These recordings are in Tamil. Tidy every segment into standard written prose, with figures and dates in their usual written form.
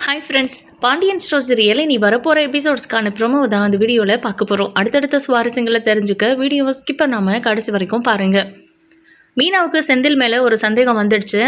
Hi friends, Pandian stores serial நீ வரப்போகிற எபிசோட்ஸ்க்கான ப்ரோமோ தான் அந்த வீடியோவில் பார்க்க போகிறோம். அடுத்தடுத்த சுவாரஸ்யங்களை தெரிஞ்சுக்க வீடியோவை ஸ்கிப் பண்ணாமல் கடைசி வரைக்கும் பாருங்கள். மீனாவுக்கு செந்தில் மேலே ஒரு சந்தேகம் வந்துடுச்சு.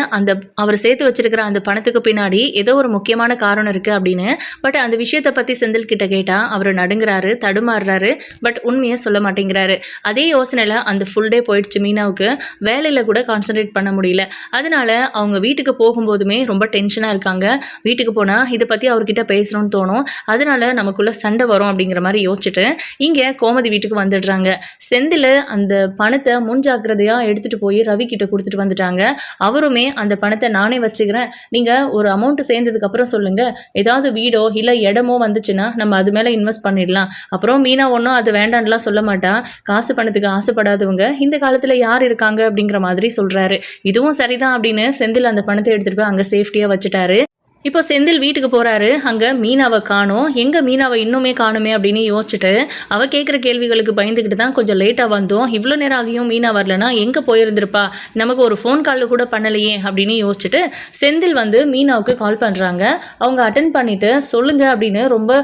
அவர் சேர்த்து வச்சிருக்கிற அந்த பணத்துக்கு பின்னாடி ஏதோ ஒரு முக்கியமான காரணம் இருக்குது அப்படின்னு. பட் அந்த விஷயத்தை பற்றி செந்தில் கிட்ட கேட்டால் அவர் நடுங்கிறாரு, தடுமாறுறாரு. பட் உண்மையை சொல்ல மாட்டேங்கிறாரு. அதே யோசனையில் அந்த ஃபுல் டே போயிடுச்சு மீனாவுக்கு. வேலையில் கூட கான்சன்ட்ரேட் பண்ண முடியல. அதனால அவங்க வீட்டுக்கு போகும்போதுமே ரொம்ப டென்ஷனாக இருக்காங்க. வீட்டுக்கு போனால் இதை பற்றி அவர்கிட்ட பேசணும்னு தோணும். அதனால நமக்குள்ளே சண்டை வரும் அப்படிங்கிற மாதிரி யோசிச்சுட்டு இங்கே கோமதி வீட்டுக்கு வந்துடுறாங்க. செந்தில் அந்த பணத்தை முன்ஜாக்கிரதையாக எடுத்துகிட்டு போய் ரவி கிட்ட கொடுத்துட்டு வந்துட்டாங்க. அவருமே அந்த பணத்தை நானே வச்சுக்கிறேன், நீங்க ஒரு அமௌண்ட் சேர்ந்ததுக்கு அப்புறம் சொல்லுங்க, ஏதாவது வீடோ இல்ல இடமோ வந்துச்சுன்னா நம்ம அது மேல இன்வெஸ்ட் பண்ணிடலாம். அப்புறம் மீனா ஒன்றும் அது வேண்டான்லாம் சொல்ல மாட்டா. காசு பணத்துக்கு ஆசைப்படாதவங்க இந்த காலத்துல யார் இருக்காங்க அப்படிங்கிற மாதிரி சொல்றாரு. இதுவும் சரிதான் அப்படின்னு செந்தில் அந்த பணத்தை எடுத்துட்டு போய் அங்க சேஃப்டியா வச்சுட்டாரு. இப்போ செந்தில் வீட்டுக்கு போகிறாரு. அங்கே மீனாவை காணோம். எங்கே மீனாவை இன்னுமே காணுமே அப்படின்னு யோசிச்சுட்டு அவள் கேட்குற கேள்விகளுக்கு பயந்துக்கிட்டு தான் கொஞ்சம் லேட்டாக வந்தோம். இவ்வளோ நேரம் ஆகியும் மீனா வரலனா எங்கே போயிருந்திருப்பா, நமக்கு ஒரு ஃபோன் காலில் கூட பண்ணலையே அப்படின்னு யோசிச்சுட்டு செந்தில் மீனாவுக்கு கால் பண்ணுறாங்க. அவங்க அட்டன் பண்ணிவிட்டு சொல்லுங்க அப்படின்னு ரொம்ப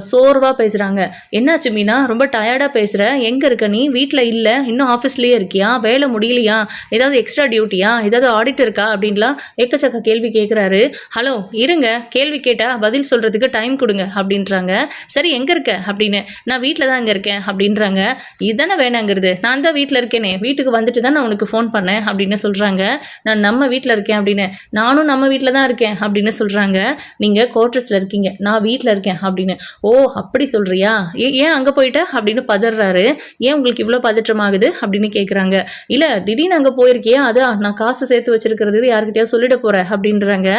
சோர்வாக பேசுகிறாங்க. என்னாச்சு மீனா, ரொம்ப டயர்டாக பேசுகிற, எங்கே இருக்க நீ, வீட்டில் இல்லை, இன்னும் ஆஃபீஸ்லேயே இருக்கியா, வேலை முடியலையா, ஏதாவது எக்ஸ்ட்ரா டியூட்டியா, ஏதாவது ஆடிட் இருக்கா அப்படின்லாம் எக்கச்சக்க கேள்வி கேட்குறாரு. ஹலோ இருங்க, கேள்வி கேட்டால் பதில் சொல்கிறதுக்கு டைம் கொடுங்க அப்படின்றாங்க. சரி எங்கே இருக்க அப்படின்னு. நான் வீட்டில் தான் இங்கே இருக்கேன் அப்படின்றாங்க. இதுதானே வேணாங்கிறது, நான் தான் வீட்டில் இருக்கேனே, வீட்டுக்கு வந்துட்டு தான் நான் உனக்கு ஃபோன் பண்ணேன் அப்படின்னு சொல்கிறாங்க. நான் நம்ம வீட்டில் இருக்கேன் அப்படின்னு. நானும் நம்ம வீட்டில் தான் இருக்கேன் அப்படின்னு சொல்கிறாங்க. நீங்கள் கோட்ரஸில் இருக்கீங்க, நான் வீட்டில் இருக்கேன் அப்படின்னு. ஓ அப்படி சொல்கிறியா, ஏன் அங்கே போயிட்ட அப்படின்னு பதறாரு. ஏன் உங்களுக்கு இவ்வளோ பதற்றமாகுது அப்படின்னு கேட்குறாங்க. இல்லை திடீர்னு அங்கே போயிருக்கியா, அதான் நான் காசு சேர்த்து வச்சிருக்கிறது யார்கிட்டயா சொல்லிட போகிறேன் அப்படின்றாங்க.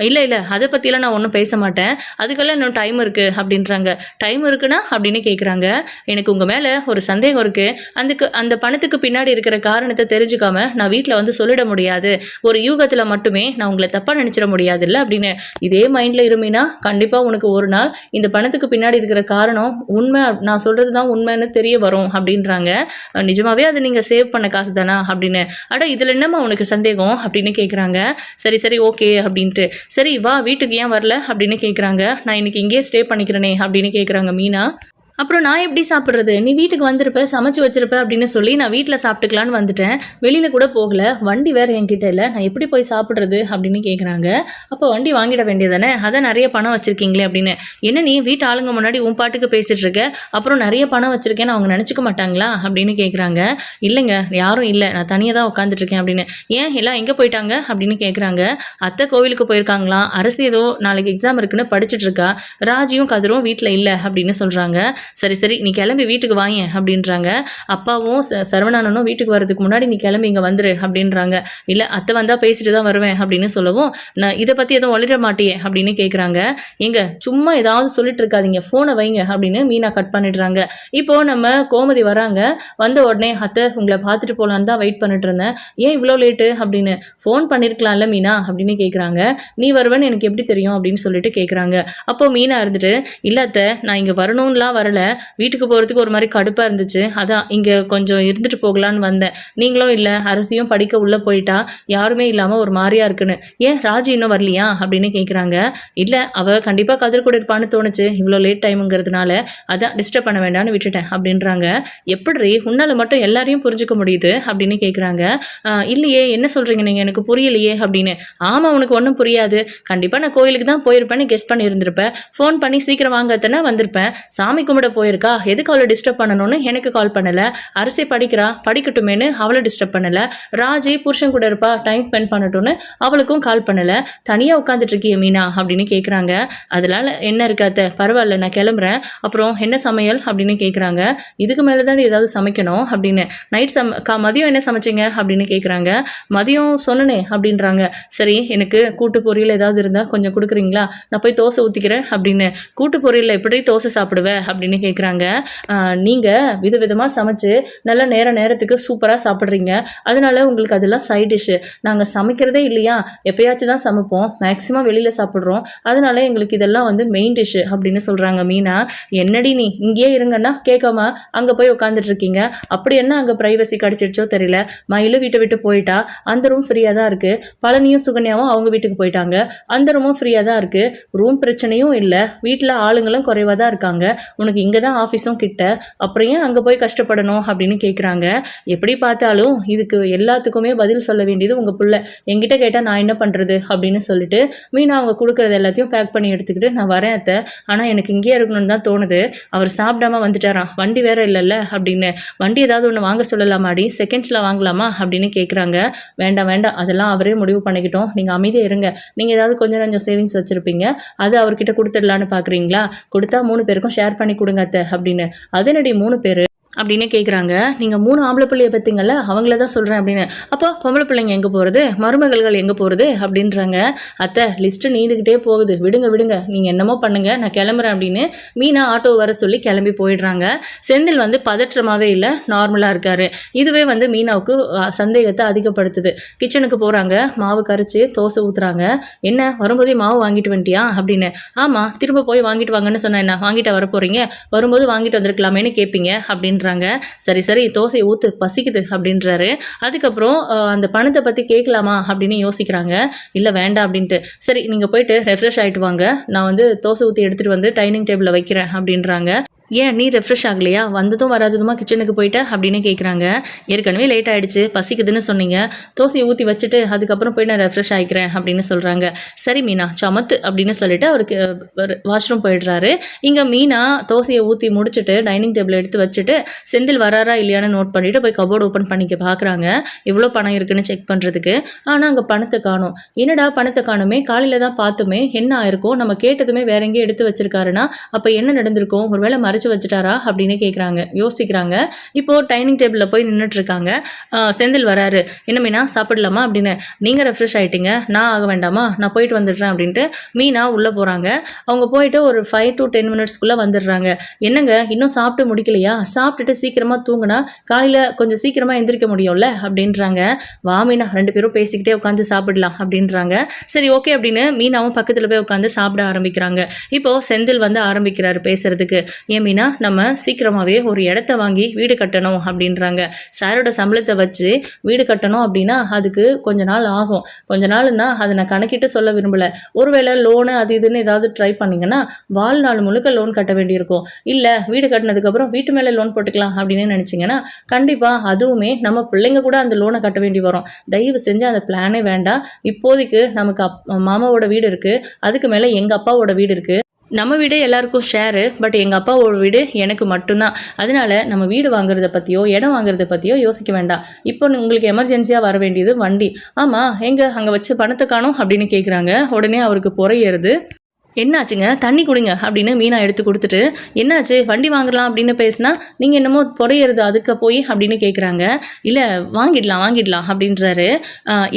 இல்லை இல்லை அதை பற்றிலாம் நான் ஒன்றும் பேச மாட்டேன், அதுக்கெல்லாம் இன்னும் டைம் இருக்குது அப்படின்றாங்க. டைம் இருக்குன்னா அப்படின்னு கேட்குறாங்க. எனக்கு உங்கள் மேலே ஒரு சந்தேகம் இருக்குது, அந்த பணத்துக்கு பின்னாடி இருக்கிற காரணத்தை தெரிஞ்சுக்காம நான் வீட்டில் சொல்லிட முடியாது, ஒரு யூகத்தில் மட்டுமே நான் உங்களை தப்பாக நினச்சிட முடியாதுல்ல அப்படின்னு. இதே மைண்டில் இருமீனா, கண்டிப்பாக உனக்கு ஒரு நாள் இந்த பணத்துக்கு பின்னாடி இருக்கிற காரணம் உண்மை, நான் சொல்கிறது தான் உண்மைன்னு தெரிய வரும் அப்படின்றாங்க. நிஜமாவே அது நீங்கள் சேவ் பண்ண காசு தானா அப்படின்னு. அட இதில் என்னம்மா உனக்கு சந்தேகம் அப்படின்னு கேட்குறாங்க. சரி சரி ஓகே அப்படின்ட்டு. சரி வா வீட்டுக்கு ஏன் வரல அப்படின்னு கேட்குறாங்க. நான் இன்னைக்கு இங்கேயே ஸ்டே பண்ணிக்கிறேனே அப்படின்னு கேட்குறாங்க மீனா. அப்புறம் நான் எப்படி சாப்பிட்றது, நீ வீட்டுக்கு வந்திருப்ப, சமைச்சு வச்சிருப்ப அப்படின்னு சொல்லி நான் வீட்டில் சாப்பிட்டுக்கலான்னு வந்துட்டேன், வெளியில் கூட போகல, வண்டி வேறு என்கிட்ட இல்லை, நான் எப்படி போய் சாப்பிட்றது அப்படின்னு கேட்குறாங்க. அப்போ வண்டி வாங்கிட வேண்டியதானே, அதை நிறைய பணம் வச்சுருக்கீங்களே அப்படின்னு. என்ன நீ வீட்டு ஆளுங்க முன்னாடி உன் பாட்டுக்கு பேசிகிட்டு இருக்க, அப்புறம் நிறைய பணம் வச்சுருக்கேன்னு அவங்க நினச்சிக்க மாட்டாங்களா அப்படின்னு கேட்குறாங்க. இல்லைங்க யாரும் இல்லை, நான் தனியாக தான் உட்காந்துட்ருக்கேன் அப்படின்னு. ஏன் எல்லாம் எங்கே போயிட்டாங்க அப்படின்னு கேட்குறாங்க. அத்தை கோவிலுக்கு போயிருக்காங்களாம், அரசு ஏதோ நாளைக்கு எக்ஸாம் இருக்குன்னு படிச்சுட்ருக்கா, ராஜியும் கதிரும் வீட்டில் இல்லை அப்படின்னு சொல்கிறாங்க. சரி சரி நீ கிளம்பி வீட்டுக்கு வாங்க அப்படின்றாங்க. அப்பாவும் சரவணனும் வீட்டுக்கு வர்றதுக்கு முன்னாடி நீ கிளம்பி இங்கே வந்துரு அப்படின்றாங்க. இல்லை அத்தை வந்தால் பேசிட்டு தான் வருவேன் அப்படின்னு சொல்லவும், நான் இதை பற்றி எதுவும் ஒளிர மாட்டியே அப்படின்னு கேட்குறாங்க. எங்க சும்மா ஏதாவது சொல்லிட்டு இருக்காதீங்க, ஃபோனை வைங்க அப்படின்னு மீனா கட் பண்ணிடுறாங்க. இப்போது நம்ம கோமதி வராங்க. வந்த உடனே அத்தை உங்களை பார்த்துட்டு போகலான்னு தான் வெயிட் பண்ணிட்டு இருந்தேன், ஏன் இவ்வளோ லேட்டு அப்படின்னு. ஃபோன் பண்ணியிருக்கலாம்ல மீனா அப்படின்னு கேட்குறாங்க. நீ வருவேன்னு எனக்கு எப்படி தெரியும் அப்படின்னு சொல்லிட்டு கேட்குறாங்க. அப்போது மீனா இருந்துட்டு, இல்லை அத்தை நான் இங்கே வரணும்லாம் வரல, வீட்டுக்கு போகிறதுக்கு ஒரு மாதிரி கடுப்பாக இருந்துச்சு, அதான் இங்கே கொஞ்சம் இருந்துட்டு போகலான்னு வந்தேன், நீங்களும் இல்லை, அரசியும் படிக்க உள்ளே போயிட்டா, யாருமே இல்லாமல் ஒரு மாதிரியா இருக்குன்னு. ஏன் ராஜி இன்னும் வரலையா அப்படின்னு கேட்குறாங்க. இல்லை அவள் கண்டிப்பாக கதிர் கூட இருப்பான்னு தோணுச்சு, இவ்வளோ லேட் டைமுங்கிறதுனால அதான் டிஸ்டர்ப் பண்ண வேண்டாம்னு விட்டுட்டேன் அப்படின்றாங்க. எப்படி உன்னால் மட்டும் எல்லாரையும் புரிஞ்சுக்க முடியுது அப்படின்னு கேட்குறாங்க. இல்லையே என்ன சொல்கிறீங்க நீங்கள், எனக்கு புரியலையே அப்படின்னு. ஆமாம் உனக்கு ஒன்றும் புரியாது, கண்டிப்பாக நான் கோயிலுக்கு தான் போயிருப்பேன்னு கெஸ் பண்ணியிருந்திருப்பேன், ஃபோன் பண்ணி சீக்கிரம் வாங்கத்தானே வந்திருப்பேன், சாமி கும்பிட போயிருக்கா, எதுக்கு அவளை டிஸ்டர்ப் பண்ணணும்னு எனக்கு கால் பண்ணலை, அரசே படிக்கிறா படிக்கட்டுமேனு அவளை டிஸ்டர்ப் பண்ணலை, ராஜி புருஷன் கூட இருப்பா டைம் ஸ்பெண்ட் பண்ணட்டும்னு அவளுக்கும் கால் பண்ணலை, தனியாக உட்காந்துட்டு இருக்கிய மீனா அப்படின்னு கேட்குறாங்க. அதனால என்ன இருக்காத்த, பரவாயில்ல நான் கிளம்புறேன், அப்புறம் என்ன சமையல் அப்படின்னு கேட்குறாங்க. இதுக்கு மேலே தான் ஏதாவது சமைக்கணும் அப்படின்னு. நைட் மதியம் என்ன சமைச்சிங்க அப்படின்னு கேட்குறாங்க. மதியம் சொன்னனே அப்படின்றாங்க. சரி எனக்கு கூட்டு பொரியல் ஏதாவது இருந்தால் கொஞ்சம் கொடுக்குறீங்களா, நான் போய் தோசை ஊற்றிக்கிறேன் அப்படின்னு. கூட்டு பொரியலில் எப்படி தோசை சாப்பிடுவேன் அப்படின்னு அப்படின்னு கேட்குறாங்க. நீங்கள் விதவிதமாக சமைச்சு நல்லா நேரத்துக்கு சூப்பராக சாப்பிட்றீங்க, அதனால உங்களுக்கு அதெல்லாம் சைட் டிஷ்ஷு. நாங்கள் சமைக்கிறதே இல்லையா, எப்பயாச்சும் தான் சமைப்போம், மேக்ஸிமம் வெளியில் சாப்பிட்றோம், அதனால எங்களுக்கு இதெல்லாம் வந்து மெயின் டிஷ்ஷு அப்படின்னு சொல்கிறாங்க மீனா. என்னடி நீ இங்கேயே இருங்கன்னா கேட்காம அங்கே போய் உட்காந்துட்டு இருக்கீங்க, அப்படி என்ன அங்கே ப்ரைவசி கிடச்சிடுச்சோ தெரியல. மயிலும் வீட்டை விட்டு போயிட்டா, அந்த ரூம் ஃப்ரீயாக தான் இருக்குது. பழனியும் சுகன்யாவும் அவங்க வீட்டுக்கு போயிட்டாங்க, அந்த ரூமும் ஃப்ரீயாக தான் இருக்குது. ரூம் பிரச்சனையும் இல்லை, வீட்டில் ஆளுங்களும் குறைவாக தான் இருக்காங்க. உனக்கு இங்கே தான் ஆஃபீஸும் கிட்ட, அப்புறம் ஏன் அங்கே போய் கஷ்டப்படணும் அப்படின்னு கேட்குறாங்க. எப்படி பார்த்தாலும் இதுக்கு எல்லாத்துக்குமே பதில் சொல்ல வேண்டியது உங்கள் பிள்ளை. என்கிட்ட கேட்டால் நான் என்ன பண்ணுறது அப்படின்னு சொல்லிட்டு மீனா அவங்க கொடுக்குறது எல்லாத்தையும் பேக் பண்ணி எடுத்துக்கிட்டு நான் வரேன் அத்தை, ஆனால் எனக்கு இங்கேயே இருக்கணும்னு தான் தோணுது. அவர் சாப்பிடாம வந்துட்டாராம், வண்டி வேற இல்லைல்ல அப்படின்னு. வண்டி ஏதாவது ஒன்று வாங்க சொல்லலாமாடி, செகண்ட்ஸில் வாங்கலாமா அப்படின்னு கேட்குறாங்க. வேண்டாம் வேண்டாம், அதெல்லாம் அவரே முடிவு பண்ணிக்கிட்டோம், நீங்கள் அமைதியாக இருங்க. நீங்கள் ஏதாவது கொஞ்சம் சேவிங்ஸ் வச்சுருப்பீங்க, அது அவர்கிட்ட கொடுத்துடலான்னு பார்க்குறீங்களா? கொடுத்தா 3 பேருக்கும் ஷேர் பண்ணி கொடுங்க அத்தை அப்படின்னு. அதனடி 3 பேர் அப்படின்னு கேட்குறாங்க. நீங்கள் 3 ஆம்பளை பிள்ளைய பார்த்தீங்கல்ல, அவங்கள தான் சொல்கிறேன் அப்படின்னு. அப்போ பொம்பளை பிள்ளைங்க எங்கே போகிறது, மருமகள்கள் எங்கே போகிறது அப்படின்றாங்க. அத்தை லிஸ்ட்டு நீண்டுக்கிட்டே போகுது, விடுங்க நீங்கள் என்னமோ பண்ணுங்கள், நான் கிளம்புறேன் அப்படின்னு மீனா ஆட்டோ வர சொல்லி கிளம்பி போயிடுறாங்க. செந்தில் வந்து பதற்றமாகவே இல்லை, நார்மலாக இருக்கார். இதுவே வந்து மீனாவுக்கு சந்தேகத்தை அதிகப்படுத்துது. கிச்சனுக்கு போகிறாங்க, மாவு கரைச்சி தோசை ஊற்றுறாங்க. என்ன வரும்போதே மாவு வாங்கிட்டு வந்துட்டியா அப்படின்னு. ஆமாம், திரும்ப போய் வாங்கிட்டு வாங்கன்னு சொன்னேன், என்ன வாங்கிட்டு வர போகிறீங்க, வரும்போது வாங்கிட்டு வந்திருக்கலாமேன்னு கேட்பீங்க அப்படின்ற. சரி தோசை ஊத்து, பசிக்குது அப்படின்றாரு. அதுக்கப்புறம் அந்த பணத்தை பத்தி கேட்கலாமா அப்படின்னு யோசிக்கிறாங்க. இல்ல வேண்டாம் அப்படின்ட்டு. சரி நீங்க போயிட்டு ரெஃப்ரெஷ் ஆயிட்டு வாங்க, நான் வந்து தோசை ஊத்தி எடுத்துட்டு வந்து டைனிங் டேபிள்ல வைக்கிறேன் அப்படின்றாங்க. ஏன் நீ ரெஃப்ரெஷ் ஆகலையா, வந்ததும் வராததுமா கிச்சனுக்கு போயிட்ட அப்படின்னு கேட்குறாங்க. ஏற்கனவே லேட் ஆகிடுச்சு, பசிக்குதுன்னு சொன்னீங்க, தோசையை ஊற்றி வச்சுட்டு அதுக்கப்புறம் போய் நான் ரெஃப்ரெஷ் ஆகிக்கிறேன் அப்படின்னு சொல்கிறாங்க. சரி மீனா சமத்து அப்படின்னு சொல்லிட்டு அவருக்கு வாஷ்ரூம் போயிடுறாரு. இங்கே மீனா தோசையை ஊற்றி முடிச்சுட்டு டைனிங் டேபிள் எடுத்து வச்சுட்டு செந்தில் வராரா இல்லையான்னு நோட் பண்ணிவிட்டு போய் கபோர்டு ஓப்பன் பண்ணிக்க பார்க்குறாங்க, எவ்வளோ பணம் இருக்குன்னு செக் பண்ணுறதுக்கு. ஆனால் அங்கே பணத்தை காணும். என்னடா பணத்தை காணுமே, காலையில் தான் பார்த்துமே, என்ன ஆயிருக்கும், நம்ம கேட்டதுமே வேற எங்கேயும் எடுத்து வச்சிருக்காருன்னா அப்போ என்ன நடந்திருக்கும், ஒருவேளை வச்சுட்டாரா அப்படின்னு கேட்குறாங்க, யோசிக்கிறாங்க. இப்போ டைனிங் டேபிளில் போய் நின்றுட்டு இருக்காங்க. செந்தில் வராரு. என்ன மீனா சாப்பிடலாமா அப்படின்னு. நீங்கள் ரெஃப்ரெஷ் ஆகிட்டீங்க, நான் ஆக வேண்டாமா, நான் போயிட்டு வந்துடுறேன் அப்படின்ட்டு மீனா உள்ளே போகிறாங்க. அவங்க போயிட்டு ஒரு 5 to 10 மினிட்ஸ்க்குள்ளே வந்துடுறாங்க. என்னங்க இன்னும் சாப்பிட்டு முடிக்கலையா, சாப்பிட்டுட்டு சீக்கிரமாக தூங்கினா காலையில் கொஞ்சம் சீக்கிரமாக எந்திரிக்க முடியும்ல அப்படின்றாங்க. வா மீனா 2 பேரும் பேசிக்கிட்டே உட்காந்து சாப்பிடலாம் அப்படின்றாங்க. சரி ஓகே அப்படின்னு மீனாவும் பக்கத்தில் போய் உட்காந்து சாப்பிட ஆரம்பிக்கிறாங்க. இப்போது செந்தில் வந்து ஆரம்பிக்கிறாரு பேசுறதுக்கு. ஏன் மீனா நம்ம சீக்கிரமாகவே ஒரு இடத்த வாங்கி வீடு கட்டணும் அப்படின்றாங்க. சாரோட சம்பளத்தை வச்சு வீடு கட்டணும் அப்படின்னா அதுக்கு கொஞ்ச நாள் ஆகும். கொஞ்ச நாள்னா அதை நான் கணக்கிட்டு சொல்ல விரும்பலை. ஒருவேளை லோனு அது இதுன்னு ஏதாவது ட்ரை பண்ணிங்கன்னா வாழ்நாள் முழுக்க லோன் கட்ட வேண்டியிருக்கும். இல்லை வீடு கட்டினதுக்கப்புறம் வீட்டு மேலே லோன் போட்டுக்கலாம் அப்படின்னு நினச்சிங்கன்னா கண்டிப்பாக அதுவுமே நம்ம பிள்ளைங்க கூட அந்த லோனை கட்ட வேண்டி வரும். தயவு செஞ்சு அந்த பிளானே வேண்டாம். இப்போதைக்கு நமக்கு மாமாவோட வீடு இருக்குது, அதுக்கு மேலே எங்கள் அப்பாவோட வீடு இருக்குது. நம்ம வீடு எல்லாருக்கும் ஷேரு, பட் எங்கள் அப்பாவோட வீடு எனக்கு மட்டும்தான். அதனால நம்ம வீடு வாங்குறத பற்றியோ இடம் வாங்குறத பற்றியோ யோசிக்க வேண்டாம். இப்போ உங்களுக்கு எமர்ஜென்சியாக வர வேண்டியது வண்டி. ஆமாம் எங்கே அங்கே வச்சு பணத்தை காணும் அப்படின்னு கேட்குறாங்க. உடனே அவருக்கு பொறையேறுது. என்னாச்சுங்க தண்ணி குடிங்க அப்படின்னு மீனா எடுத்து கொடுத்துட்டு, என்னாச்சு வண்டி வாங்கலாம் அப்படின்னு பேசினா நீங்கள் என்னமோ புறையிறது அதுக்கு போய் அப்படின்னு கேட்குறாங்க. இல்லை வாங்கிடலாம் அப்படின்றாரு.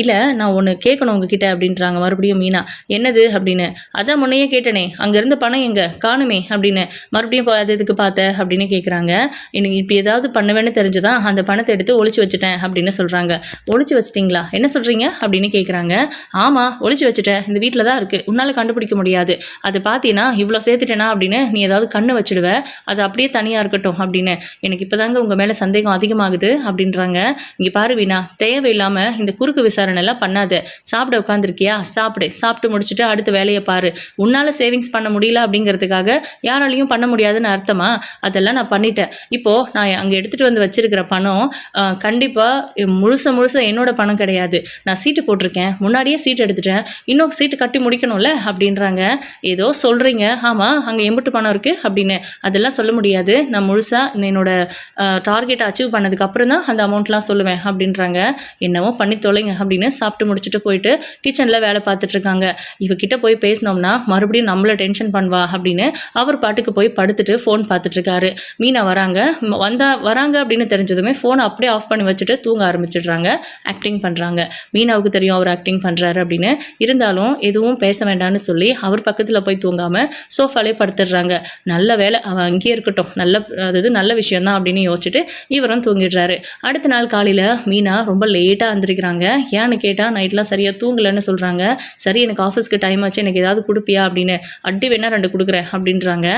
இல்லை நான் ஒன்று கேட்கணும் உங்ககிட்ட அப்படின்றாங்க மறுபடியும் மீனா. என்னது அப்படின்னு. அதான் முன்னையே கேட்டனே, அங்கே இருந்த பணம் எங்கே காணுமே அப்படின்னு. மறுபடியும் அது எதுக்கு பார்த்த அப்படின்னு கேட்குறாங்க. எனக்கு இப்படி ஏதாவது பண்ணுவேன்னு தெரிஞ்சுதான் அந்த பணத்தை எடுத்து ஒளிச்சு வச்சுட்டேன் அப்படின்னு சொல்கிறாங்க. ஒளிச்சு வச்சிட்டிங்களா, என்ன சொல்கிறீங்க அப்படின்னு கேட்குறாங்க. ஆமாம் ஒளிச்சு வச்சுட்டேன், இந்த வீட்டில் தான் இருக்குது, உன்னால் கண்டுபிடிக்க முடியாது. அது பார்த்தீங்கன்னா இவ்வளோ சேர்த்துட்டேனா அப்படின்னு நீ ஏதாவது கண்ணு வச்சுடுவ, அது அப்படியே தனியாக இருக்கட்டும் அப்படின்னு. எனக்கு இப்போதாங்க உங்கள் மேலே சந்தேகம் அதிகமாகுது அப்படின்றாங்க. இங்கே பாரு வீணா, தேவையில்லாமல் இந்த குறுக்கு விசாரணைலாம் பண்ணாத. சாப்பிட உட்காந்துருக்கியா, சாப்பிட்டு முடிச்சுட்டு அடுத்த வேலையை பாரு. உன்னால் சேவிங்ஸ் பண்ண முடியல அப்படிங்கிறதுக்காக யாராலையும் பண்ண முடியாதுன்னு அர்த்தமா? அதெல்லாம் நான் பண்ணிட்டேன். இப்போது நான் அங்கே எடுத்துகிட்டு வந்து வச்சிருக்கிற பணம் கண்டிப்பாக முழுச என்னோட பணம் கிடையாது. நான் சீட்டு போட்டிருக்கேன், முன்னாடியே சீட்டு எடுத்துட்டேன், இன்னும் சீட்டு கட்டி முடிக்கணும்ல அப்படின்றாங்க. ஏதோ சொல்கிறீங்க, ஆமாம் அங்கே எம்பிட்டு பணம் இருக்குது அப்படின்னு. அதெல்லாம் சொல்ல முடியாது, நான் முழுசாக என்னோட டார்கெட்டை அச்சீவ் பண்ணதுக்கப்புறம் தான் அந்த அமௌண்ட்லாம் சொல்லுவேன் அப்படின்றாங்க. என்னவோ பண்ணி தொலைங்க அப்படின்னு சாப்பிட்டு முடிச்சுட்டு போயிட்டு கிச்சனில் வேலை பார்த்துட்ருக்காங்க. இவகிட்ட போய் பேசினோம்னா மறுபடியும் நம்மளை டென்ஷன் பண்ணுவா அப்படின்னு அவர் பாட்டுக்கு போய் படுத்துட்டு ஃபோன் பார்த்துட்ருக்காரு. மீனா வராங்க அப்படின்னு தெரிஞ்சதுமே ஃபோனை அப்படியே ஆஃப் பண்ணி வச்சுட்டு தூங்க ஆரம்பிச்சிடுறாங்க. ஆக்டிங் பண்ணுறாங்க. மீனாவுக்கு தெரியும் அவர் ஆக்டிங் பண்ணுறாரு அப்படின்னு. இருந்தாலும் எதுவும் பேச வேண்டாம்னு சொல்லி அவர் பக்கத்து பக்கத்தில் போய் தூங்காமல் சோஃபாலே படுத்துடுறாங்க. நல்ல வேலை அவன் அங்கேயே இருக்கட்டும், நல்ல விஷயம்தான் அப்படின்னு யோசிச்சுட்டு இவரும் தூங்கிடுறாரு. அடுத்த நாள் காலையில் மீனா ரொம்ப லேட்டாக வந்திருக்கிறாங்க. ஏன்னு கேட்டால் நைட்லாம் சரியாக தூங்கலைன்னு சொல்கிறாங்க. சரி எனக்கு ஆஃபீஸ்க்கு டைம் ஆச்சு, எனக்கு ஏதாவது கொடுப்பியா அப்படின்னு. அடி வேணா 2 கொடுக்குறேன் அப்படின்றாங்க.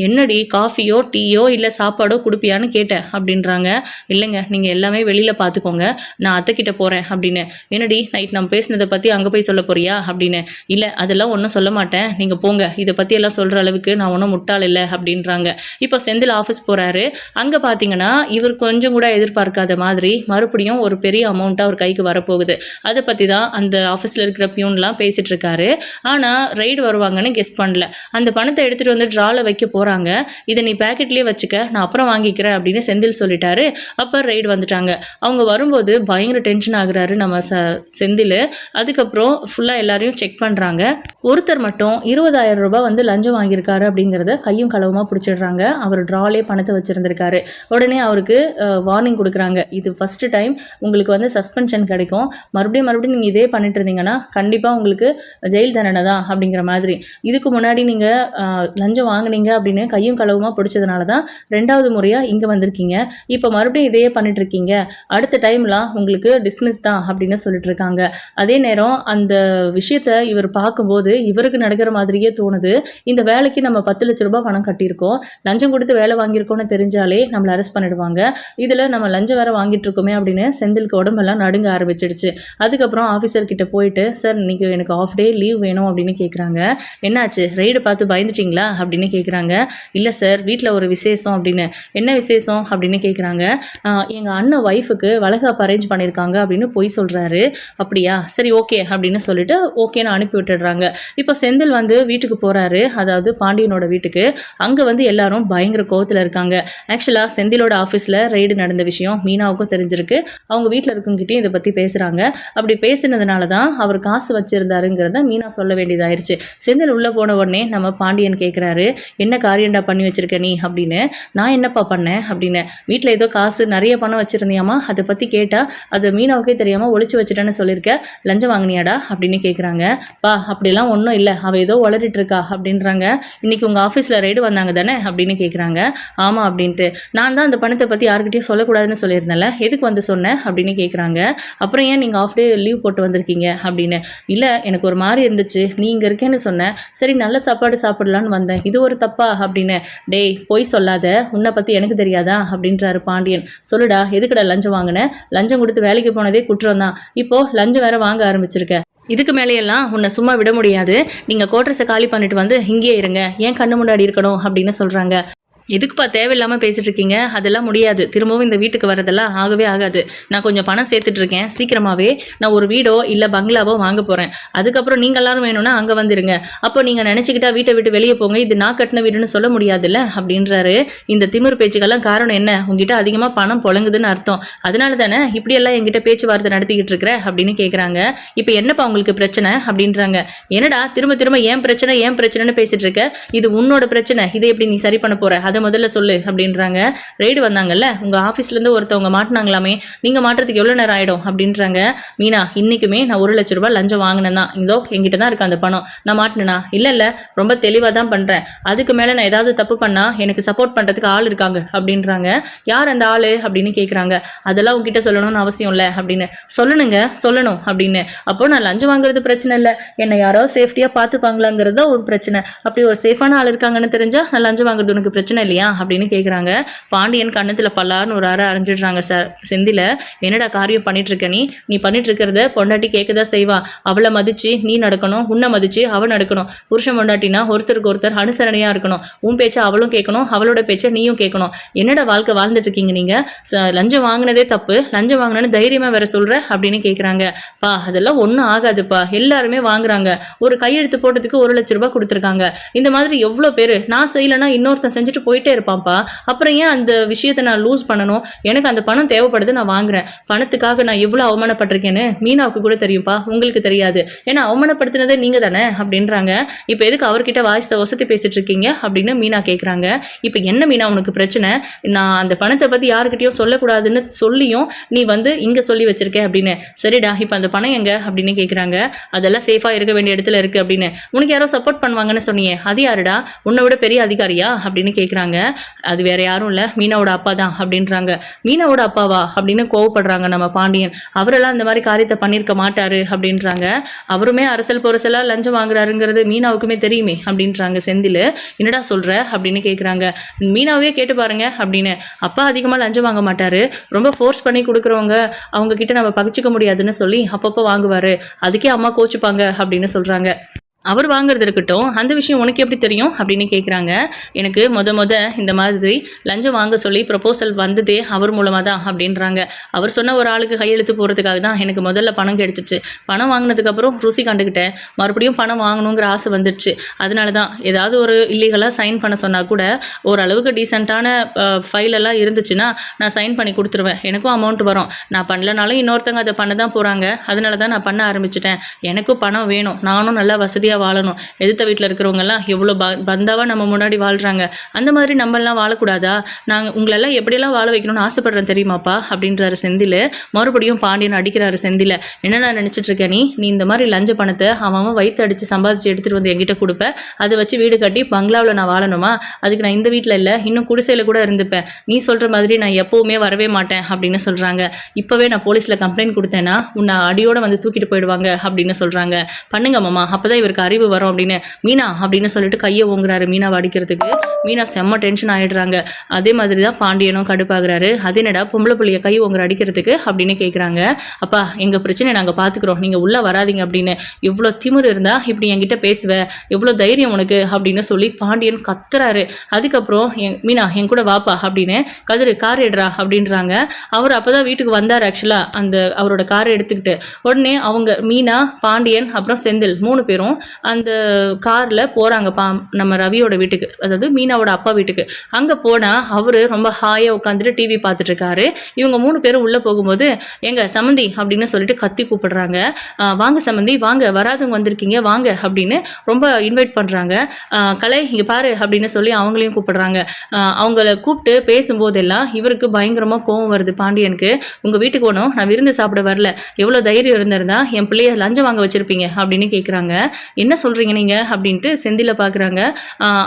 என்னடி காஃபியோ டீயோ இல்லை சாப்பாடோ கொடுப்பியான்னு கேட்டேன் அப்படின்றாங்க. இல்லைங்க நீங்கள் எல்லாமே வெளியில் பார்த்துக்கோங்க, நான் அத்தைக்கிட்ட போகிறேன் அப்படின்னு. என்னடி நைட் நம்ம பேசினதை பற்றி அங்கே போய் சொல்ல போறியா அப்படின்னு. இல்லை அதெல்லாம் ஒன்றும் சொல்ல மாட்டேன், நீங்கள் போங்க, இதை பற்றி எல்லாம் சொல்கிற அளவுக்கு நான் ஒன்றும் முட்டாள் இல்லை அப்படின்றாங்க. இப்போ செந்தில் ஆஃபீஸ் போகிறாரு. அங்கே பார்த்தீங்கன்னா இவர் கொஞ்சம் கூட எதிர்பார்க்காத மாதிரி மறுபடியும் ஒரு பெரிய அமௌண்ட்டாக அவர் கைக்கு வரப்போகுது. அதை பற்றி தான் அந்த ஆஃபீஸில் இருக்கிற பியூன்லாம் பேசிகிட்டு இருக்காரு. ஆனால் ரைடு வருவாங்கன்னு கெஸ் பண்ணல. அந்த பணத்தை எடுத்துகிட்டு வந்து ட்ராவில் வைக்க போகிறாங்க. இதை நீ பேக்கெட்லேயே வச்சுக்க, நான் அப்புறம் வாங்கிக்கிறேன் அப்படின்னு செந்தில் சொல்லிட்டாரு. அப்போ ரைடு வந்துட்டாங்க. அவங்க வரும்போது பயங்கர டென்ஷன் ஆகுறாரு நம்ம செந்தில். அதுக்கப்புறம் ஃபுல்லாக எல்லாரையும் செக் பண்ணுறாங்க. ஒருத்தர் மட்டும் 20,000 ரூபாய் வந்து லஞ்சம் வாங்கியிருக்காரு அப்படிங்கிறத கையும் களவுமாக பிடிச்சிடுறாங்க. அவர் ட்ராலே பணத்தை வச்சுருந்துருக்காரு. உடனே அவருக்கு வார்னிங் கொடுக்குறாங்க. இது ஃபஸ்ட்டு டைம், உங்களுக்கு வந்து சஸ்பென்ஷன் கிடைக்கும். மறுபடியும் நீங்கள் இதே பண்ணிட்டு இருந்தீங்கன்னா கண்டிப்பாக உங்களுக்கு ஜெயில் தண்டனை தான் அப்படிங்கிற மாதிரி. இதுக்கு முன்னாடி நீங்கள் லஞ்சம் வாங்கினீங்க அப்படின்னு கையும் களவுமாக பிடிச்சதுனால தான் 2வது முறையாக இங்கே வந்திருக்கீங்க. இப்போ மறுபடியும் இதையே பண்ணிட்டு இருக்கீங்க. அடுத்த டைம்லாம் உங்களுக்கு டிஸ்மிஸ் தான் அப்படின்னு சொல்லிட்டு இருக்காங்க. அதே நேரம் அந்த விஷயத்தை இவர் பார்க்கும்போது இவருக்கு நடக்கிற மாதிரியே தோணுது. இந்த வேலைக்கு நம்ம 10 லட்ச ரூபாய் பணம் கட்டியிருக்கோம், லஞ்சம் கொடுத்து வேலை வாங்கியிருக்கோம்னு தெரிஞ்சாலே நம்மளை அரெஸ்ட் பண்ணிடுவாங்க. இதில் நம்ம லஞ்சம் வேற வாங்கிட்டு இருக்கோமே அப்படின்னு செந்திலுக்கு உடம்பெல்லாம் நடுங்க ஆரம்பிச்சிடுச்சு. அதுக்கப்புறம் ஆஃபீஸர் கிட்ட போயிட்டு, சார் இன்னைக்கு எனக்கு ஆஃப் டே லீவ் வேணும் அப்படின்னு கேட்குறாங்க. என்னாச்சு ரைடு பார்த்து பயந்துட்டிங்களா அப்படின்னு கேட்குறாங்க. இல்லை சார் வீட்டில் ஒரு விசேஷம் அப்படின்னு. என்ன விசேஷம் அப்படின்னு கேட்குறாங்க. எங்கள் அண்ணன் ஒய்ஃபுக்கு வளைகாப்பு அரேஞ்ச் பண்ணியிருக்காங்க அப்படின்னு பொய் சொல்கிறாரு. அப்படியா, சரி ஓகே அப்படின்னு சொல்லிட்டு ஓகேன்னு அனுப்பி விட்டுடுறாங்க. இப்போ செந்தில் வந்து வீட்டுக்கு போகிறாரு, அதாவது பாண்டியனோட வீட்டுக்கு. அங்கே வந்து எல்லாரும் பயங்கர கோவத்தில் இருக்காங்க. ஆக்சுவலாக செந்திலோட ஆஃபீஸில் ரைடு நடந்த விஷயம் மீனாவுக்கும் தெரிஞ்சிருக்கு. அவங்க வீட்டில் இருக்கவங்ககிட்டயும் இதை பற்றி பேசுகிறாங்க. அப்படி பேசினதுனால தான் அவர் காசு வச்சுருந்தாருங்கிறத மீனா சொல்ல வேண்டியதாயிருச்சு. செந்தில் உள்ளே போன உடனே நம்ம பாண்டியன் கேட்குறாரு, என்ன காரியண்டா பண்ணி வச்சிருக்க நீ அப்படின்னு. நான் என்னப்பா பண்ணேன் அப்படின்னு. வீட்டில் ஏதோ காசு நிறைய பணம் வச்சுருந்தியாமா, அதை பற்றி கேட்டால் அதை மீனாவுக்கே தெரியாமல் ஒளிச்சு வச்சுட்டேன்னு சொல்லியிருக்க, லஞ்சம் வாங்கினியாடா அப்படின்னு கேட்குறாங்க. பா அப்படிலாம் ஒன்றும் இல்லை, அவள் ஏதோ வளரிட்டு இருக்கா அப்படின்றாங்க. இன்னைக்கு உங்கள் ஆஃபீஸில் ரைடு வந்தாங்க தானே அப்படின்னு கேட்குறாங்க. ஆமாம் அப்படின்ட்டு. நான் தான் அந்த பணத்தை பற்றி யாருக்கிட்டையும் சொல்லக்கூடாதுன்னு சொல்லியிருந்தேன்ல, எதுக்கு வந்து சொன்னேன் அப்படின்னு கேட்குறாங்க. அப்புறம் ஏன் நீங்கள் ஆஃப் டே லீவ் போட்டு வந்திருக்கீங்க அப்படின்னு. இல்லை எனக்கு ஒரு மாதிரி இருந்துச்சு, நீ இங்கே இருக்கேன்னு சொன்னேன், சரி நல்ல சாப்பாடு சாப்பிடலான்னு வந்தேன், இது ஒரு தப்பா அப்படின்னு. டேய் பொய் சொல்லாத, உன்னை பற்றி எனக்கு தெரியாதா அப்படின்றாரு பாண்டியன். சொல்லுடா எதுக்குடா லஞ்சம் வாங்கினேன், லஞ்சம் கொடுத்து வேலைக்கு போனதே குற்றம் தான், இப்போது லஞ்சம் வேற வாங்க ஆரம்பிச்சிருக்க, இதுக்கு மேலேயெல்லாம் உன்னை சும்மா விட முடியாது, நீங்கள் கோட்ரஸை காலி பண்ணிட்டு வந்து இங்கேயே இருங்க, ஏன் கண்ணு முன்னாடி இருக்கணும் அப்படின்னு சொல்கிறாங்க. எதுக்குப்பா தேவையில்லாமல் பேசிகிட்டு இருக்கீங்க, அதெல்லாம் முடியாது, திரும்பவும் இந்த வீட்டுக்கு வரதெல்லாம் ஆகவே ஆகாது. நான் கொஞ்சம் பணம் சேர்த்துட்ருக்கேன், சீக்கிரமாகவே நான் ஒரு வீடோ இல்லை பங்களாவோ வாங்க போகிறேன். அதுக்கப்புறம் நீங்கள் எல்லாரும் வேணும்னா அங்கே வந்துடுங்க. அப்போ நீங்கள் நினச்சிக்கிட்டா வீட்டை விட்டு வெளியே போங்க, இது நான் கட்டின வீடுன்னு சொல்ல முடியாதுல்ல அப்படின்றாரு. இந்த திமிர் பேச்சுக்கெல்லாம் காரணம் என்ன, உங்ககிட்ட அதிகமாக பணம் புழங்குதுன்னு அர்த்தம், அதனால தானே இப்படியெல்லாம் என்கிட்ட பேச்சுவார்த்தை நடத்திக்கிட்டு இருக்கிற அப்படின்னு கேட்குறாங்க. இப்போ என்னப்பா உங்களுக்கு பிரச்சனை அப்படின்றாங்க. என்னடா திரும்ப திரும்ப ஏன் பிரச்சனைன்னு பேசிகிட்டு இருக்க, இது உன்னோட பிரச்சனை, இதை எப்படி நீ சரி பண்ண போகிற, அதை முதல்ல சொல்லு அப்படின்றாங்க. ரைடு வந்தாங்கல்ல, உங்கள் ஆஃபீஸ்லேருந்து ஒருத்தவங்க மாட்டினாங்களாமே, நீங்கள் மாட்டுறதுக்கு எவ்வளோ நேரம் ஆகிடும் அப்படின்றாங்க. மீனா இன்னைக்குமே நான் 1 லட்ச ரூபாய் லஞ்சம் வாங்கினேன் தான், இதோ என்கிட்ட தான் இருக்கு அந்த பணம், நான் மாட்டினேனா இல்லை ரொம்ப தெளிவாக தான் பண்ணுறேன், அதுக்கு மேலே நான் ஏதாவது தப்பு பண்ணால் எனக்கு சப்போர்ட் பண்ணுறதுக்கு ஆள் இருக்காங்க அப்படின்றாங்க. யார் அந்த ஆள் அப்படின்னு கேட்குறாங்க. அதெல்லாம் உங்ககிட்ட சொல்லணும்னு அவசியம் இல்லை அப்படின்னு. சொல்லணும் அப்படின்னு. அப்போ நான் லஞ்சம் வாங்குறது பிரச்சனை இல்லை, என்னை யாரோ சேஃப்டியாக பார்த்துப்பாங்களாங்கிறது தான் ஒரு பிரச்சனை. அப்படி ஒரு சேஃபான ஆள் இருக்காங்கன்னு தெரிஞ்சால் நான் லஞ்சம் வாங்குறது உனக்கு பிரச்சனை இல்லையா அப்படின்னு கேட்குறாங்க. பாண்டியன் கண்ணத்தில் பல்லார்னு ஒரு அரை அரைஞ்சிடுறாங்க. சார் செந்தில, என்னடா காரியம் பண்ணிட்டு இருக்க நீ பண்ணிட்டு இருக்கிறத பொண்டாட்டி கேட்கதான் செய்வா, அவளை மதிச்சு நீ நடக்கணும், உன்னை மதிச்சு அவள் நடக்கணும், புருஷன் பொண்டாட்டினா ஒருத்தருக்கு ஒருத்தர் அனுசரணையா இருக்கணும், உன் பேச்சை அவளும் கேட்கணும், அவளோட பேச்சை நீயும் கேட்கணும், என்னடா வாழ்க்கை வாழ்ந்துட்டு இருக்கீங்க நீங்க, லஞ்சம் வாங்கினதே தப்பு, லஞ்சம் வாங்கினு தைரியமா வேற சொல்ற அப்படின்னு கேட்குறாங்க. பா அதெல்லாம் ஒன்றும் ஆகாதுப்பா, எல்லாருமே வாங்குறாங்க, ஒரு கையெழுத்து போட்டதுக்கு 1 லட்ச ரூபாய் கொடுத்துருக்காங்க, இந்த மாதிரி எவ்வளோ பேர், நான் செய்யலைன்னா இன்னொருத்தன் செஞ்சுட்டு போயிட்டே இருப்பான்ப்பா. அப்புறம் ஏன் அந்த விஷயத்த நான் லூஸ் பண்ணணும்? எனக்கு அந்த பணம் தேவைப்படுது, நான் வாங்குறேன். பணத்துக்காக நான் எவ்வளோ அவமானப்பட்டிருக்கேன்னு மீனாவுக்கு கூட தெரியும்ப்பா, உங்களுக்கு தெரியாது. ஏன்னா அவமானப்படுத்தினதே நீங்க தானே அப்படின்றாங்க. இப்போ எதுக்கு அவர்கிட்ட வாய்ஸை வசதி பேசிட்டு இருக்கீங்க அப்படின்னு மீனா கேட்குறாங்க. இப்போ என்ன மீனா உனக்கு பிரச்சனை? நான் அந்த பணத்தை பற்றி யாருக்கிட்டையும் சொல்லக்கூடாதுன்னு சொல்லியும் நீ வந்து இங்கே சொல்லி வச்சிருக்க அப்படின்னு. சரிடா, இப்போ அந்த பணம் எங்க அப்படின்னு கேட்குறாங்க. அதெல்லாம் சேஃபாக இருக்க வேண்டிய இடத்துல இருக்கு அப்படின்னு. உனக்கு யாரோ சப்போர்ட் பண்ணுவாங்கன்னு சொன்னீங்க, அது யாருடா? உன்னை விட பெரிய அதிகாரியா அப்படின்னு கேட்குறாங்க. அது வேற யாரும் இல்லை, மீனாவோட அப்பா தான் அப்படின்றாங்க. மீனாவோட அப்பாவா அப்படின்னு கோவப்படுறாங்க நம்ம பாண்டியன். அவரெல்லாம் இந்த மாதிரி காரியத்தை பண்ணியிருக்க மாட்டாரு அப்படின்றாங்க. அவருமே அரசல் பொரசலா லஞ்சம் வாங்குறாருங்கிறது மீனாவுக்குமே தெரியுமே அப்படின்றாங்க செந்தில். என்னடா சொல்ற அப்படின்னு கேட்குறாங்க. மீனாவே கேட்டு பாருங்க அப்படின்னு. அப்பா அதிகமாக லஞ்சம் வாங்க மாட்டாரு, ரொம்ப ஃபோர்ஸ் பண்ணி கொடுக்குறவங்க அவங்க கிட்ட நம்ம பகிச்சிக்க முடியாதுன்னு சொல்லி அப்பப்போ வாங்குவாரு, அதுக்கே அம்மா கோச்சுப்பாங்க அப்படின்னு சொல்றாங்க. அவர் வாங்குறது இருக்கட்டும், அந்த விஷயம் உனக்கு எப்படி தெரியும் அப்படின்னு கேட்குறாங்க. எனக்கு இந்த மாதிரி லஞ்சம் வாங்க சொல்லி ப்ரப்போசல் வந்ததே அவர் மூலமாக தான் அப்படின்றாங்க. அவர் சொன்ன ஒரு ஆளுக்கு கையெழுத்து போகிறதுக்காக தான் எனக்கு முதல்ல பணம் கிடைச்சிச்சு. பணம் வாங்கினதுக்கப்புறம் ருசி கண்டுக்கிட்டேன், மறுபடியும் பணம் வாங்கணுங்கிற ஆசை வந்துடுச்சு. அதனால தான் ஏதாவது ஒரு இல்லீகலாக சைன் பண்ண சொன்னால் கூட ஓரளவுக்கு டீசெண்டான ஃபைலெல்லாம் இருந்துச்சுன்னா நான் சைன் பண்ணி கொடுத்துருவேன், எனக்கும் அமௌண்ட் வரும். நான் பண்ணலனாலும் இன்னொருத்தங்க அதை பண்ண தான் போகிறாங்க, அதனால தான் நான் பண்ண ஆரம்பிச்சிட்டேன். எனக்கும் பணம் வேணும், நானும் நல்லா வசதியாக வாழணும். எதிர்த்த வீட்டில் இருக்கிறவங்கெல்லாம் எவ்வளோ பந்தாவாக நம்ம முன்னாடி வாழ்கிறாங்க, அந்த மாதிரி நம்மளாம் வாழக்கூடாதா? நாங்கள் உங்களெல்லாம் எப்படியெல்லாம் வாழ வைக்கணும்னு ஆசைப்படுறேன் தெரியுமாப்பா அப்படின்றாரு செந்தில். மறுபடியும் பாண்டியன் அடிக்கிறாரு செந்தில். என்னடா நினச்சிட்டு இருக்க நீ இந்த மாதிரி லஞ்ச பணத்தை அவன் வயிற்று அடித்து சம்பாதிச்சு எடுத்துகிட்டு வந்து என்கிட்ட கொடுப்பேன், அதை வச்சு வீடு கட்டி பங்களாவில் நான் வாழணுமா? அதுக்கு நான் இந்த வீட்டில் இல்லை, இன்னும் குடிசையில் கூட இருந்துப்பேன். நீ சொல்கிற மாதிரி நான் எப்போவுமே வரவே மாட்டேன் அப்படின்னு சொல்கிறாங்க. இப்போவே நான் போலீஸில் கம்ப்ளைண்ட் கொடுத்தேன்னா உன்னை அடியோடு வந்து தூக்கிட்டு போயிடுவாங்க அப்படின்னு சொல்கிறாங்க. பண்ணுங்க மாமா, அப்போ தான் இவருக்கு அறிவு வரும் அப்படின்னு. மீனா அப்படின்னு சொல்லிட்டு கையை ஓங்குறாரு மீனாவை அடிக்கிறதுக்கு. மீனா செம்ம டென்ஷன் ஆகிடுறாங்க. அதே மாதிரி தான் பாண்டியனும் கடுப்பாகிறாரு. அது என்னடா பொம்பளை புள்ளிய கை ஓங்குற அடிக்கிறதுக்கு அப்படின்னு கேட்குறாங்க. அப்பா எங்கள் பிரச்சனையை நாங்கள் பார்த்துக்குறோம், நீங்கள் உள்ளே வராதிங்க அப்படின்னு. எவ்வளோ திமிரு இருந்தால் இப்படி என்கிட்ட பேசுவேன், எவ்வளோ தைரியம் உனக்கு அப்படின்னு சொல்லி பாண்டியன் கத்துறாரு. அதுக்கப்புறம் மீனா என் கூட வாப்பா அப்படின்னு. கதிரு கார் எடுறா அப்படின்றாங்க. அவர் அப்போ தான் வீட்டுக்கு வந்தார் ஆக்சுவலாக, அந்த அவரோட காரை எடுத்துக்கிட்டு. உடனே அவங்க மீனா, பாண்டியன் அப்புறம் செந்தில் 3 பேரும் அந்த காரில் போகிறாங்க நம்ம ரவியோட வீட்டுக்கு, அதாவது மீனாவோட அப்பா வீட்டுக்கு. அங்கே போனால் அவர் ரொம்ப ஹாயாக உட்காந்துட்டு டிவி பார்த்துட்ருக்காரு. இவங்க 3 பேரும் உள்ளே போகும்போது எங்க சமந்தி அப்படின்னு சொல்லிட்டு கத்தி கூப்பிடுறாங்க. வாங்க சமந்தி வாங்க, வராதவங்க வந்திருக்கீங்க வாங்க அப்படின்னு ரொம்ப இன்வைட் பண்ணுறாங்க. கலை இங்கே பாரு அப்படின்னு சொல்லி அவங்களையும் கூப்பிடுறாங்க. அவங்கள கூப்பிட்டு பேசும்போதெல்லாம் இவருக்கு பயங்கரமாக கோவம் வருது பாண்டியனுக்கு. உங்கள் வீட்டுக்கு போனோம், நான் விருந்து சாப்பிட வரல, எவ்வளோ தைரியம் இருந்திருந்தா என் பிள்ளைய லஞ்சம் வாங்க வச்சுருப்பீங்க அப்படின்னு கேட்குறாங்க. என்ன சொல்கிறீங்க நீங்கள் அப்படின்ட்டு செந்தில பார்க்குறாங்க.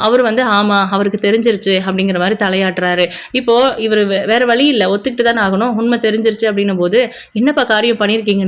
அவர் வந்து ஆமாம் அவருக்கு தெரிஞ்சிருச்சு அப்படிங்கிற மாதிரி தலையாட்டுறாரு. இப்போது இவர் வேறு வழி இல்லை, ஒத்துக்கிட்டு தானே ஆகணும், உண்மை தெரிஞ்சிருச்சு அப்படின்னும் போது என்னப்பா காரியம் பண்ணியிருக்கீங்க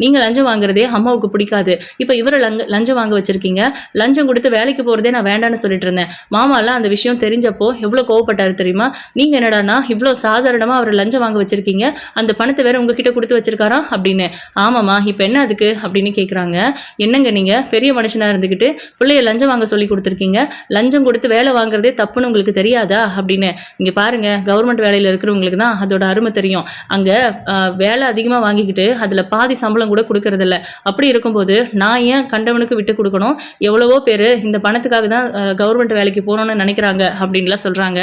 நீங்கள் லஞ்சம் வாங்குறதே அம்மாவுக்கு பிடிக்காது, இப்போ இவரை லஞ்சம் வாங்க வச்சுருக்கீங்க, லஞ்சம் கொடுத்து வேலைக்கு போகிறதே நான் வேண்டான்னு சொல்லிட்டு இருந்தேன். மாமாலாம் அந்த விஷயம் தெரிஞ்சப்போ எவ்வளோ கோவப்பட்டார் தெரியுமா? நீங்கள் என்னடானா இவ்வளோ சாதாரணமாக அவர் லஞ்சம் வாங்க வச்சுருக்கீங்க, அந்த பணத்தை வேற உங்ககிட்ட கொடுத்து வச்சிருக்காரா அப்படின்னு. ஆமாம்மா இப்போ என்ன அதுக்கு அப்படின்னு கேட்குறாங்க. என்னங்க நீங்கள் பெரிய மனுஷனாக இருந்துக்கிட்டு பிள்ளைய லஞ்சம் வாங்க சொல்லி கொடுத்துருக்கீங்க, லஞ்சம் கொடுத்து வேலை வாங்குறதே தப்புன்னு உங்களுக்கு தெரியாதா அப்படின்னு. இங்கே பாருங்க, கவர்மெண்ட் வேலையில் இருக்கிறவங்களுக்கு தான் அதோட அருமை தெரியும். அங்கே வேலை அதிகமாக வாங்கிக்கிட்டு அதில் பாதி சம்பளம் கூட கொடுக்கறதில்ல. அப்படி இருக்கும்போது நான் ஏன் கண்டவனுக்கு விட்டு கொடுக்கணும்? எவ்வளவோ பேர் இந்த பணத்துக்காக தான் கவர்மெண்ட் வேலைக்கு போகணும்னு நினைக்கிறாங்க அப்படின்லாம் சொல்கிறாங்க.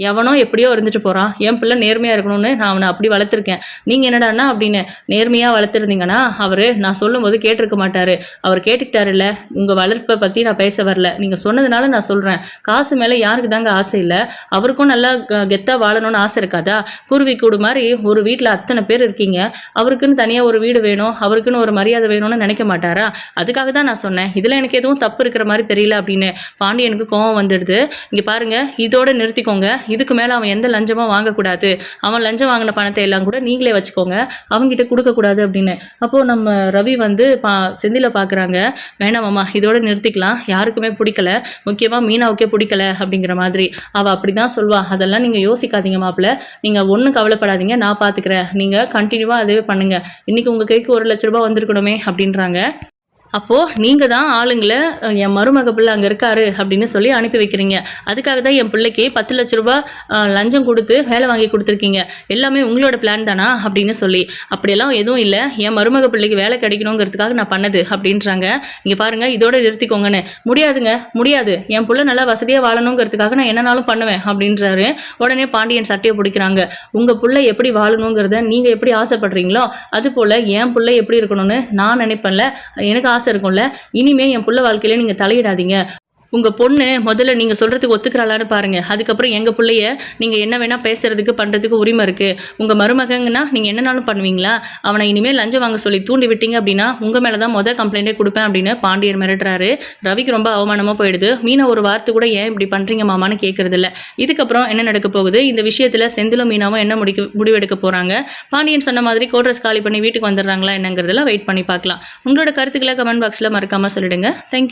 எவனோ எப்படியோ இருந்துட்டு போகிறான், என் பிள்ளை நேர்மையாக இருக்கணும்னு நான் அவனை அப்படி வளர்த்துருக்கேன், நீங்கள் என்னடான்னா அப்படின்னு. நேர்மையாக வளர்த்துருந்தீங்கன்னா அவர் நான் சொல்லும்போது கேட்டிருக்க மாட்டார். அவர் கேட்டுக்கிட்டாரு இல்லை, உங்கள் வளர்ப்பை பற்றி நான் பேச வரல, நீங்கள் சொன்னதுனால நான் சொல்கிறேன். காசு மேலே யாருக்கு தாங்க ஆசை இல்லை? அவருக்கும் நல்லா கெத்தாக வாழணும்னு ஆசை இருக்காதா? குருவி கூடு மாதிரி ஒரு வீட்டில் அத்தனை பேர் இருக்கீங்க, அவருக்குன்னு தனியாக ஒரு வீடு வேணும், அவருக்குன்னு ஒரு மரியாதை வேணும்னு நினைக்க மாட்டாரா? அதுக்காக தான் நான் சொன்னேன், இதில் எனக்கு எதுவும் தப்பு இருக்கிற மாதிரி தெரியல அப்படின்னு. பாண்டியனுக்கு கோவம் வந்துடுது. இங்கே பாருங்க, இதோட நிறுத்திக்கோங்க, இதுக்கு மேலே அவன் எந்த லஞ்சமும் வாங்கக்கூடாது, அவன் லஞ்சம் வாங்கின பணத்தை எல்லாம் கூட நீங்களே வச்சுக்கோங்க, அவங்ககிட்ட கொடுக்கக்கூடாது அப்படின்னு. அப்போது நம்ம ரவி வந்து செந்தில பார்க்குறாங்க. வேணாமாம்மா இதோட நிறுத்திக்கலாம், யாருக்குமே பிடிக்கல, முக்கியமாக மீனாவுக்கே பிடிக்கல அப்படிங்கிற மாதிரி அவள் அப்படி தான் சொல்வா. அதெல்லாம் நீங்கள் யோசிக்காதீங்க மாப்பிள்ள, நீங்கள் ஒன்றும் கவலைப்படாதீங்க, நான் பார்த்துக்கிறேன், நீங்கள் கண்டினியூவாக அதே பண்ணுங்கள், இன்றைக்கி உங்கள் கைக்கு 1 லட்ச ரூபா வந்திருக்கணுமே அப்படின்றாங்க. அப்போது நீங்கள் தான் ஆளுங்களை என் மருமக பிள்ளை அங்கே இருக்காரு அப்படின்னு சொல்லி அனுப்பி வைக்கிறீங்க. அதுக்காக தான் என் பிள்ளைக்கு 10 லட்ச ரூபா லஞ்சம் கொடுத்து வேலை வாங்கி கொடுத்துருக்கீங்க. எல்லாமே உங்களோட பிளான் தானா அப்படின்னு சொல்லி. அப்படியெல்லாம் எதுவும் இல்லை, என் மருமக பிள்ளைக்கு வேலை கிடைக்கணுங்கிறதுக்காக நான் பண்ணது அப்படின்றாங்க. இங்கே பாருங்கள், இதோட நிறுத்திக்கோங்கன்னு. முடியாதுங்க, முடியாது, என் பிள்ளை நல்லா வசதியாக வாழணுங்கிறதுக்காக நான் என்னனாலும் பண்ணுவேன் அப்படின்றாரு. உடனே பாண்டியன் சட்டையை பிடிக்கிறாங்க. உங்கள் பிள்ளை எப்படி வாழணுங்கிறத நீங்கள் எப்படி ஆசைப்படுறீங்களோ அதுபோல் என் பிள்ளை எப்படி இருக்கணும்னு நான் நினைப்பேன்ல, எனக்கு ஆசை இருக்கும்ல. இனிமே என் புள்ள வாழ்க்கையில நீங்க தலையிடாதீங்க. உங்க பொண்ணு முதல்ல நீங்க சொல்றதுக்கு ஒத்துக்கிறாளான்னு பாருங்க. அதுக்கப்புறம் எங்க பிள்ளைய நீங்க என்ன வேணா பேசுறதுக்கு பண்றதுக்கு உரிமை இருக்கு. உங்க மருமகங்கன்னா நீங்க என்னனாலும் பண்ணுவீங்களா? அவனை இனிமேல் லஞ்சம் வாங்க சொல்லி தூண்டி விட்டீங்க அப்படின்னா உங்க மேலதான் கம்ப்ளைண்டே கொடுப்பேன் அப்படின்னு பாண்டியன் மிரட்டுறாரு. ரவிக்கு ரொம்ப அவமானமா போயிடுது. மீனா ஒரு வார்த்தை கூட ஏன் இப்படி பண்றீங்க மாமான்னு கேட்கறது இல்ல. இதுக்கப்புறம் என்ன நடக்க போகுது, இந்த விஷயத்துல செந்திலும் மீனாவும் என்ன முடிவெடுக்க போறாங்க? பாண்டியன் சொன்ன மாதிரி கோட்ரஸ் காலி பண்ணி வீட்டுக்கு வந்துடுறாங்களா என்னங்கிறதெல்லாம் வெயிட் பண்ணி பார்க்கலாம். உங்களோட கருத்துக்களை கமெண்ட் பாக்ஸ்ல மறக்காம சொல்லிடுங்க. தேங்க்யூ.